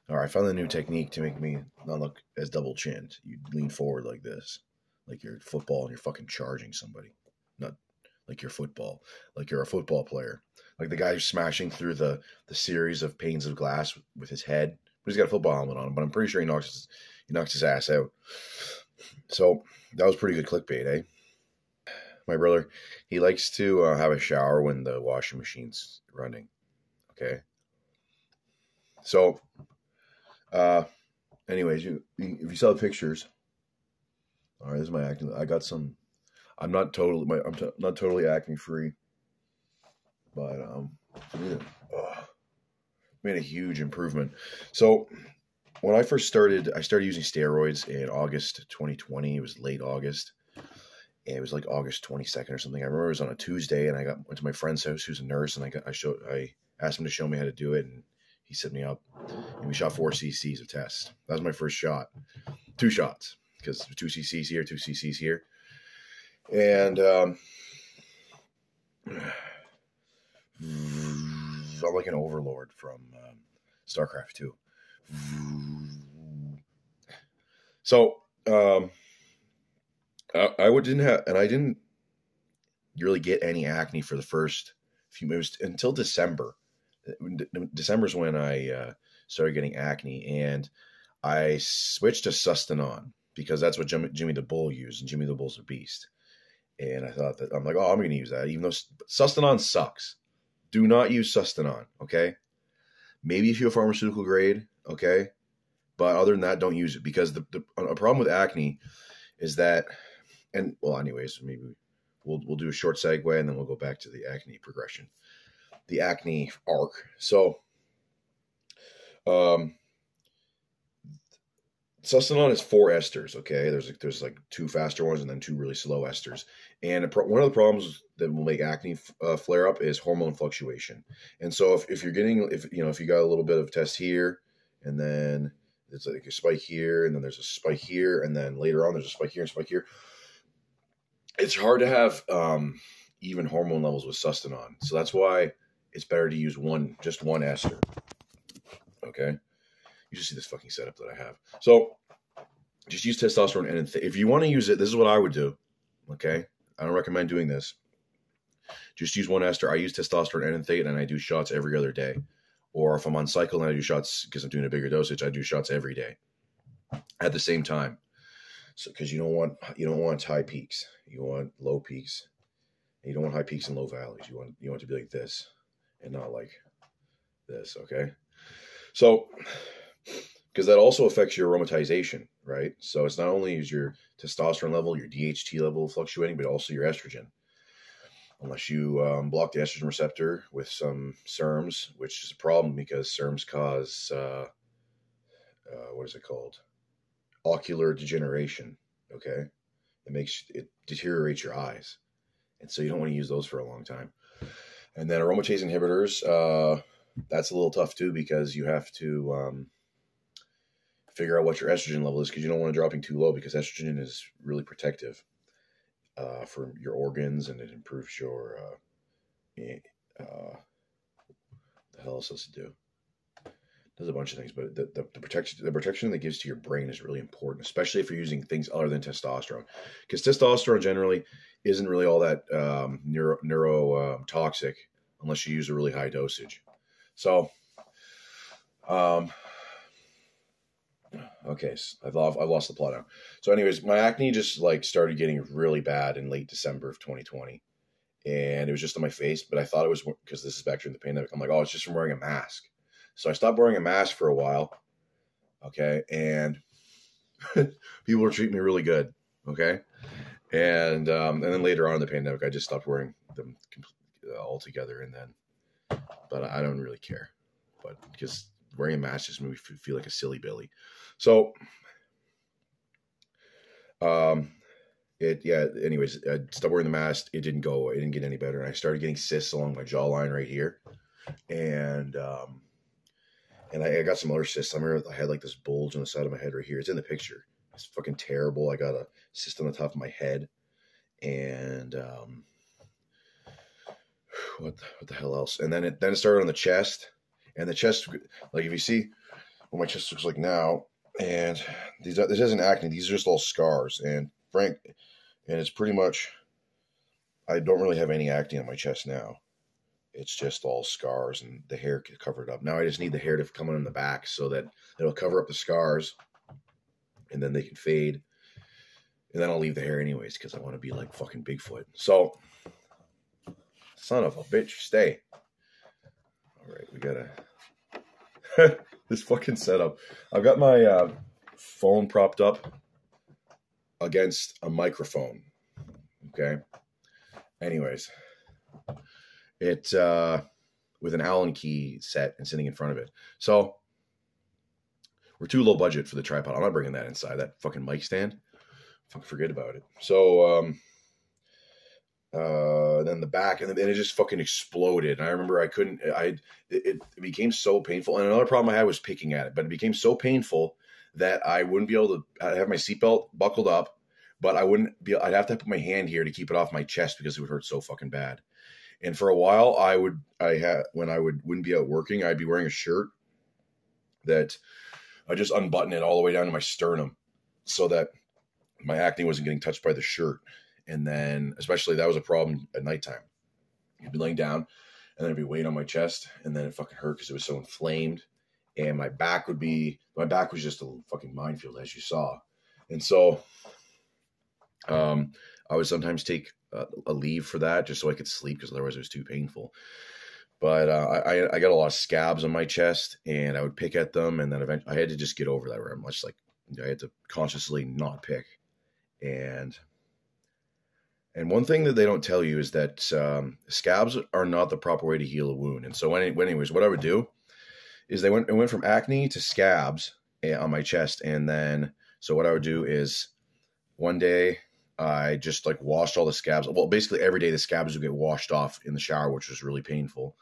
All right, I found a new technique to make me not look as double chinned. You lean forward like this, like you're football and you're fucking charging somebody. Not like you're football, like you're a football player. Like the guy who's smashing through the series of panes of glass with his head. But he's got a football helmet on, but I'm pretty sure he knocks his ass out. So that was pretty good clickbait, eh? My brother, he likes to have a shower when the washing machine's running. Okay. So, anyways, if you saw the pictures, all right, this is my acne. I got some. Not totally acne free, but made a huge improvement. So when I started using steroids in August 2020. It was late August. And it was like August 22nd or something. I remember it was on a Tuesday, and went to my friend's house, who's a nurse, and I asked him to show me how to do it, and he set me up, and we shot 4 cc's of test. That was my first shot. 2 shots, because 2 cc's here, 2 cc's here. And I'm like an overlord from StarCraft 2. So I didn't really get any acne for the first few months until December. December is when I started getting acne, and I switched to Sustanon because that's what Jimmy the Bull used, and Jimmy the Bull's a beast. And I thought that I'm like, oh, I'm going to use that, even though Sustanon sucks. Do not use Sustanon, okay? Maybe if you're a pharmaceutical grade, okay, but other than that, don't use it, because a problem with acne is that, and well, anyways, maybe we'll do a short segue and then we'll go back to the acne progression, the acne arc. So, Sustanon is 4 esters. Okay, there's like 2 faster ones and then 2 really slow esters. And one of the problems that will make acne flare up is hormone fluctuation. And so if you got a little bit of test here, and then it's like a spike here, and then there's a spike here, and then later on there's a spike here and spike here, it's hard to have even hormone levels with Sustanon. So that's why it's better to use just one ester. Okay. You should see this fucking setup that I have. So just use testosterone and if you want to use it, this is what I would do. Okay. I don't recommend doing this. Just use one ester. I use testosterone and enthate, and I do shots every other day. Or if I'm on cycle and I do shots because I'm doing a bigger dosage, I do shots every day at the same time. So because you don't want high peaks. You want low peaks. And you don't want high peaks and low valleys. You want it to be like this and not like this. Okay. So because that also affects your aromatization, right? So it's not only is your testosterone level, your DHT level fluctuating, but also your estrogen. Unless you block the estrogen receptor with some SERMs, which is a problem because SERMs cause, what is it called? Ocular degeneration, okay? It deteriorates your eyes. And so you don't want to use those for a long time. And then aromatase inhibitors, that's a little tough too, because you have to figure out what your estrogen level is, because you don't want to dropping too low, because estrogen is really protective for your organs, and it improves your the hell else does it do? It does a bunch of things, but the protection that it gives to your brain is really important, especially if you're using things other than testosterone, because testosterone generally isn't really all that neurotoxic unless you use a really high dosage. So, okay, so I've lost the plot now. So anyways, my acne just like started getting really bad in late December of 2020. And it was just on my face, but I thought it was because this is back during the pandemic. I'm like, oh, it's just from wearing a mask. So I stopped wearing a mask for a while. Okay. And people were treating me really good. Okay. And then later on in the pandemic, I just stopped wearing them altogether. And then, but I don't really care, but because wearing a mask just made me feel like a silly Billy. So, anyways, I stopped wearing the mask. It didn't go away. It didn't get any better. And I started getting cysts along my jawline right here. And I got some other cysts. I remember I had like this bulge on the side of my head right here. It's in the picture. It's fucking terrible. I got a cyst on the top of my head. And, what the hell else? And then it started on the chest. And the chest, like if you see, what my chest looks like now. And this isn't acne. These are just all scars. And it's pretty much, I don't really have any acne on my chest now. It's just all scars and the hair covered up. Now I just need the hair to come in the back so that it'll cover up the scars and then they can fade. And then I'll leave the hair anyways because I want to be like fucking Bigfoot. So, son of a bitch, stay. All right, we gotta... this fucking setup. I've got my phone propped up against a microphone. Okay? Anyways. It with an Allen key set and sitting in front of it. So we're too low budget for the tripod. I'm not bringing that inside, that fucking mic stand. Fucking forget about it. So then the back, and then it just fucking exploded. And I remember it became so painful. And another problem I had was picking at it, but it became so painful that I wouldn't be able to have my seatbelt buckled up, but I'd have to put my hand here to keep it off my chest because it would hurt so fucking bad. And for a while, when I wouldn't be out working, I'd be wearing a shirt that I just unbutton it all the way down to my sternum so that my acne wasn't getting touched by the shirt. And then, especially that was a problem at nighttime. I'd be laying down and then I'd be weighing on my chest and then it fucking hurt because it was so inflamed. And my back was just a fucking minefield, as you saw. And so I would sometimes take a leave for that just so I could sleep because otherwise it was too painful. But I got a lot of scabs on my chest and I would pick at them, and then eventually I had to just get over that where I'm just like, I had to consciously not pick. And one thing that they don't tell you is that scabs are not the proper way to heal a wound. And so anyways, what I would do is it went from acne to scabs on my chest. And then, so what I would do is one day I just like washed all the scabs. Well, basically every day the scabs would get washed off in the shower, which was really painful.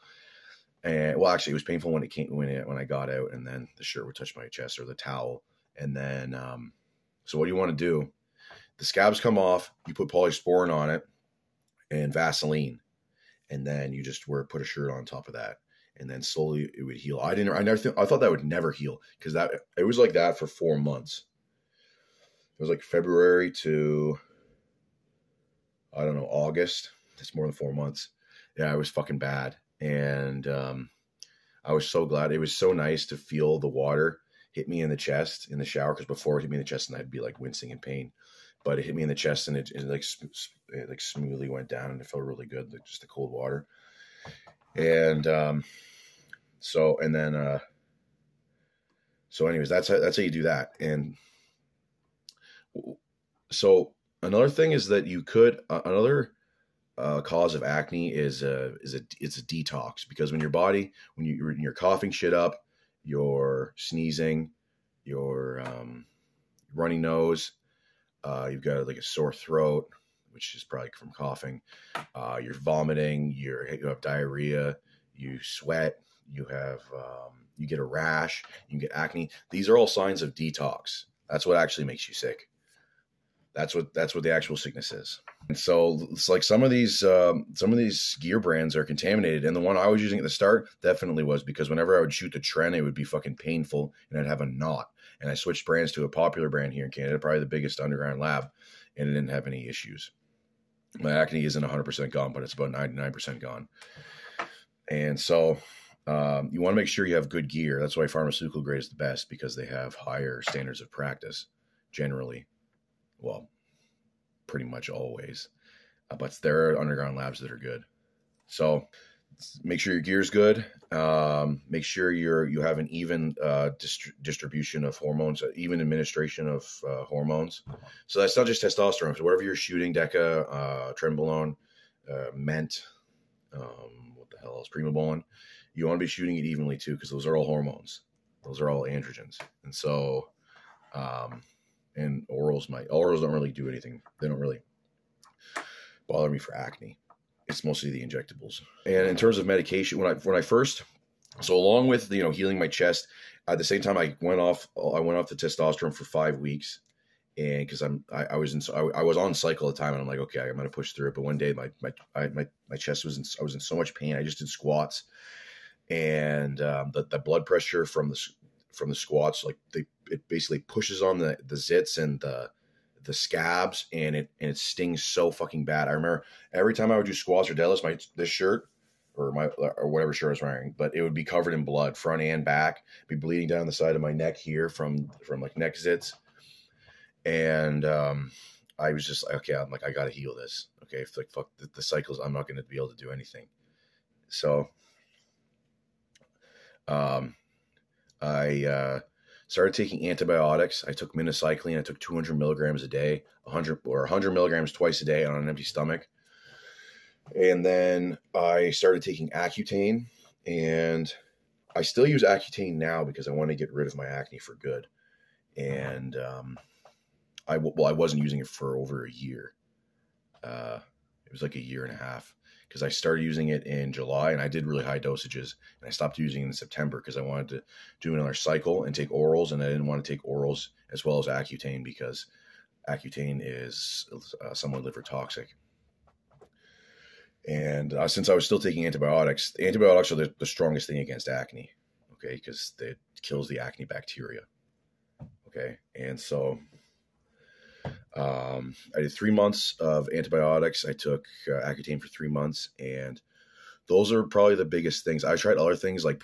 And well, actually it was painful when I got out, and then the shirt would touch my chest or the towel. And then, so what you want to do, the scabs come off, you put polysporin on it and Vaseline. And then you just put a shirt on top of that. And then slowly it would heal. I thought that would never heal because it was like that for 4 months. It was like February to, I don't know, August. It's more than 4 months. Yeah, it was fucking bad. And I was so glad. It was so nice to feel the water hit me in the chest in the shower, because before it hit me in the chest and I'd be like wincing in pain. But it hit me in the chest and it like smoothly went down and it felt really good, like just the cold water. And so anyways, that's how you do that. And so another thing is that you could another cause of acne it's a detox, because when you're coughing shit up, you're sneezing, you're runny nose, you've got like a sore throat, which is probably from coughing, you're vomiting, you have diarrhea, you sweat, you get a rash, you get acne. These are all signs of detox. That's what actually makes you sick. That's what the actual sickness is. And so it's like some of these gear brands are contaminated. And the one I was using at the start definitely was, because whenever I would shoot the trend, it would be fucking painful and I'd have a knot. And I switched brands to a popular brand here in Canada, probably the biggest underground lab, and it didn't have any issues. My acne isn't 100% gone, but it's about 99% gone. And so you want to make sure you have good gear. That's why pharmaceutical grade is the best, because they have higher standards of practice generally. Well, pretty much always. But there are underground labs that are good. So make sure your gear's good. Make sure you have an even distribution of hormones, even administration of hormones. So that's not just testosterone. So whatever you're shooting, Deca, Trenbolone, Ment, what the hell else, Primobolan, you want to be shooting it evenly too, because those are all hormones. Those are all androgens. And so, and orals don't really do anything. They don't really bother me for acne. It's mostly the injectables. And in terms of medication, when I first, so along with healing my chest, at the same time I went off the testosterone for 5 weeks, and because I was on cycle at the time, and I'm like, okay, I'm gonna push through it. But one day my chest I was in so much pain. I just did squats, and the blood pressure from from the squats. Like it basically pushes on the zits and the scabs, and it stings so fucking bad. I remember every time I would do squats or deadlifts, this shirt or whatever shirt I was wearing, but it would be covered in blood, front and back, be bleeding down the side of my neck here from like neck zits. And I was just like, okay, I'm like, I got to heal this. Okay. It's like, fuck the cycles. I'm not going to be able to do anything. So I started taking antibiotics. I took minocycline. I took 200 milligrams a day, 100 milligrams twice a day on an empty stomach. And then I started taking Accutane, and I still use Accutane now because I want to get rid of my acne for good. And I wasn't using it for over a year. It was like a year and a half because I started using it in July, and I did really high dosages, and I stopped using it in September because I wanted to do another cycle and take orals, and I didn't want to take orals as well as Accutane because Accutane is somewhat liver toxic. And since I was still taking antibiotics are the strongest thing against acne, okay, because it kills the acne bacteria, okay? And so I did 3 months of antibiotics. I took Accutane for 3 months, and those are probably the biggest things. I tried other things like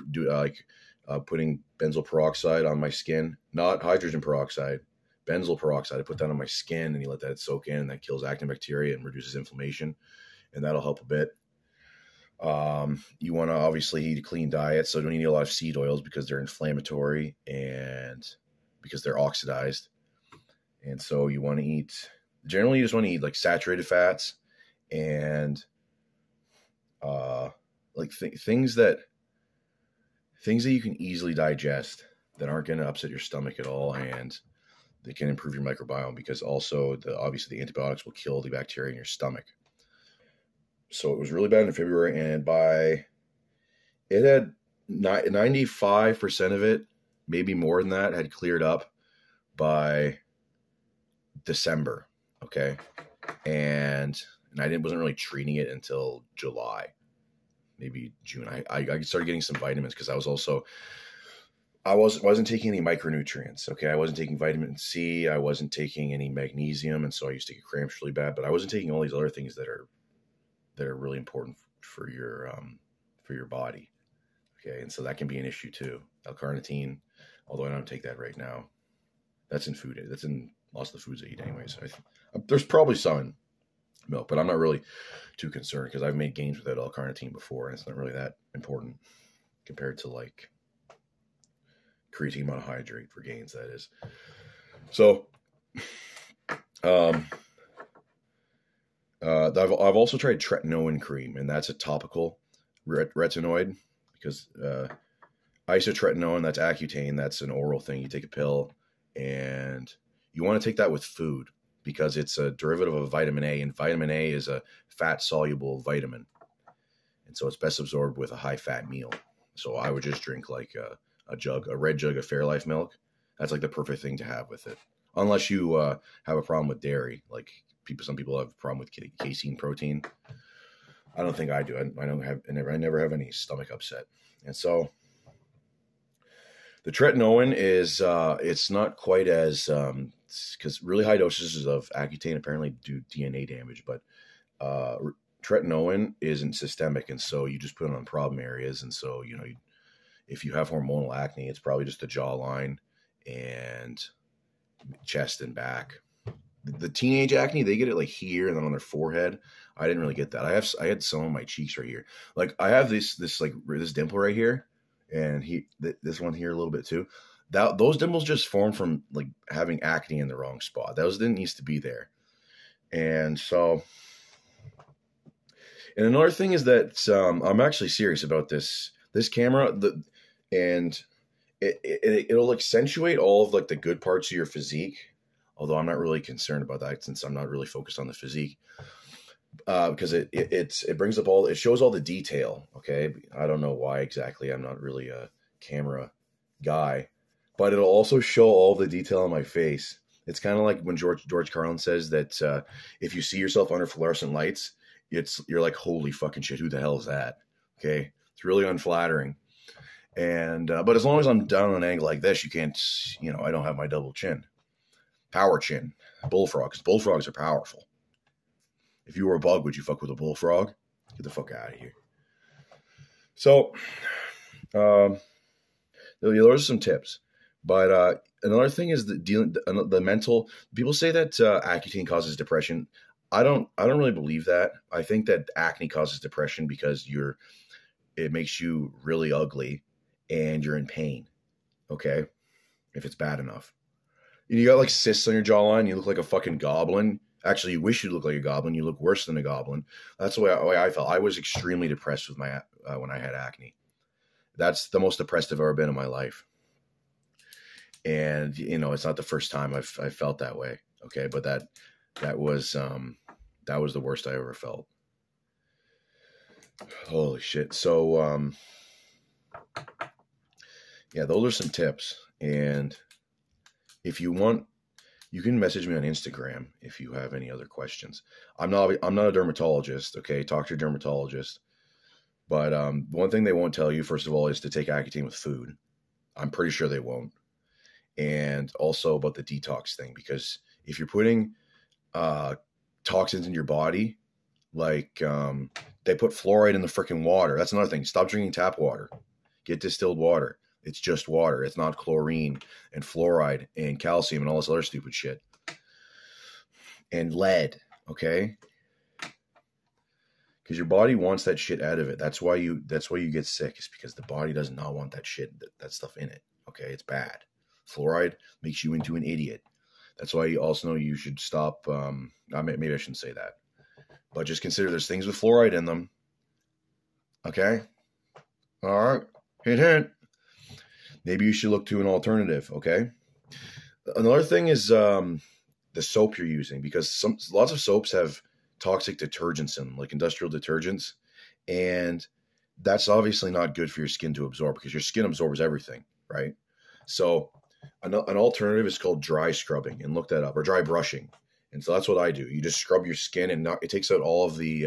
putting benzoyl peroxide on my skin, not hydrogen peroxide, benzoyl peroxide. I put that on my skin, and you let that soak in, and that kills acne bacteria and reduces inflammation, and that'll help a bit. You want to obviously eat a clean diet, so don't eat a lot of seed oils because they're inflammatory and because they're oxidized. And so you want to eat, generally you just want to eat like saturated fats and like things that you can easily digest that aren't going to upset your stomach at all, and they can improve your microbiome because also obviously the antibiotics will kill the bacteria in your stomach. So it was really bad in February, and it had 95% of it, maybe more than that, had cleared up by December. Okay. And I wasn't really treating it until July, maybe June. I started getting some vitamins because I wasn't taking any micronutrients. Okay. I wasn't taking vitamin C. I wasn't taking any magnesium. And so I used to get cramps really bad, but I wasn't taking all these other things that are really important for your body. Okay. And so that can be an issue too. L-carnitine, although I don't take that right now. That's in food. That's in lots of the foods I eat anyways. There's probably some in milk, but I'm not really too concerned because I've made gains without L-carnitine before, and it's not really that important compared to like creatine monohydrate for gains, that is. So, I've also tried tretinoin cream, and that's a topical retinoid because isotretinoin, that's Accutane, that's an oral thing. You take a pill, and you want to take that with food because it's a derivative of vitamin A, and vitamin A is a fat-soluble vitamin. And so it's best absorbed with a high-fat meal. So I would just drink like a red jug of Fairlife milk. That's like the perfect thing to have with it. Unless you have a problem with dairy, like some people have a problem with casein protein. I don't think I do. I never have any stomach upset. And so the tretinoin is, it's not quite as, because really high dosages of Accutane apparently do DNA damage, but tretinoin isn't systemic. And so you just put it on problem areas. And so, if you have hormonal acne, it's probably just the jawline and chest and back. The teenage acne, they get it like here and then on their forehead. I didn't really get that. I had some on my cheeks right here. Like I have this dimple right here, and this one here a little bit too. Those dimples just formed from like having acne in the wrong spot. Those didn't need to be there. And so, and another thing is that I'm actually serious about this camera. It'll accentuate all of like the good parts of your physique. Although I'm not really concerned about that since I'm not really focused on the physique, because it brings up it shows all the detail. Okay, I don't know why exactly. I'm not really a camera guy, but it'll also show all the detail on my face. It's kind of like when George Carlin says that if you see yourself under fluorescent lights, you're like, holy fucking shit, who the hell is that? Okay, it's really unflattering. And but as long as I'm down on an angle like this, you can't, you know, I don't have my double chin, power chin, bullfrogs. Bullfrogs are powerful. If you were a bug, would you fuck with a bullfrog? Get the fuck out of here. So, those are some tips. But another thing is the mental. People say that Accutane causes depression. I don't really believe that. I think that acne causes depression because it makes you really ugly and you're in pain. Okay, if it's bad enough. You got like cysts on your jawline. You look like a fucking goblin. Actually, you wish you looked like a goblin. You look worse than a goblin. That's the way I felt. I was extremely depressed with my when I had acne. That's the most depressed I've ever been in my life. And you know, it's not the first time I've felt that way. Okay, but that was the worst I ever felt. Holy shit! So yeah, those are some tips. And if you want, you can message me on Instagram if you have any other questions. I'm not a dermatologist. Okay, talk to your dermatologist. But one thing they won't tell you, first of all, is to take Accutane with food. I'm pretty sure they won't. And also about the detox thing, because if you're putting toxins in your body, like they put fluoride in the freaking water. That's another thing. Stop drinking tap water. Get distilled water. It's just water. It's not chlorine and fluoride and calcium and all this other stupid shit. And lead, okay? Because your body wants that shit out of it. That's why you get sick. It's because the body does not want that shit, that stuff in it. Okay, it's bad. Fluoride makes you into an idiot. That's why you also know you should stop. Maybe I shouldn't say that, but just consider there's things with fluoride in them. Okay, all right, hint. Maybe you should look to an alternative. Okay. Another thing is the soap you're using, because lots of soaps have toxic detergents in them, like industrial detergents, and that's obviously not good for your skin to absorb, because your skin absorbs everything, right? So an alternative is called dry scrubbing, and look that up, or dry brushing. And so that's what I do. You just scrub your skin, and it takes out all of the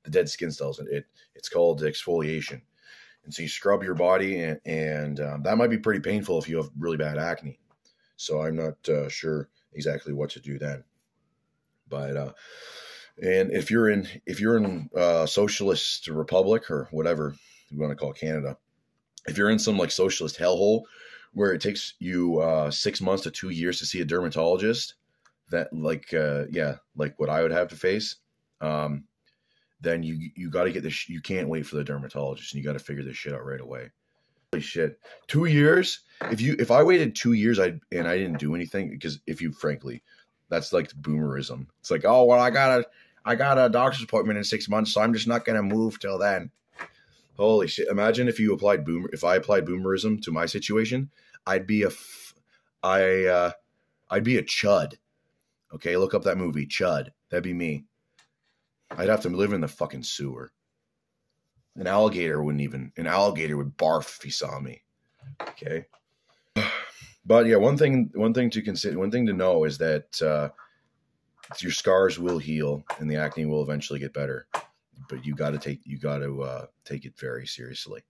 dead skin cells, and it's called exfoliation. And so you scrub your body, and that might be pretty painful if you have really bad acne. So I'm not sure exactly what to do then. But and if you're in socialist republic, or whatever you want to call Canada, if you're in some like socialist hellhole where it takes you 6 months to 2 years to see a dermatologist, that like what I would have to face, then you got to get this. You can't wait for the dermatologist, and you got to figure this shit out right away. Holy shit, 2 years? If I waited 2 years, and I didn't do anything, because frankly, that's like boomerism. It's like, oh well, I got a doctor's appointment in 6 months, so I'm just not gonna move till then. Holy shit! Imagine if I applied boomerism to my situation, I'd be a chud. Okay, look up that movie, Chud. That'd be me. I'd have to live in the fucking sewer. An alligator would barf if he saw me. Okay. But yeah, one thing to consider, one thing to know is that your scars will heal and the acne will eventually get better. But you got to take it very seriously.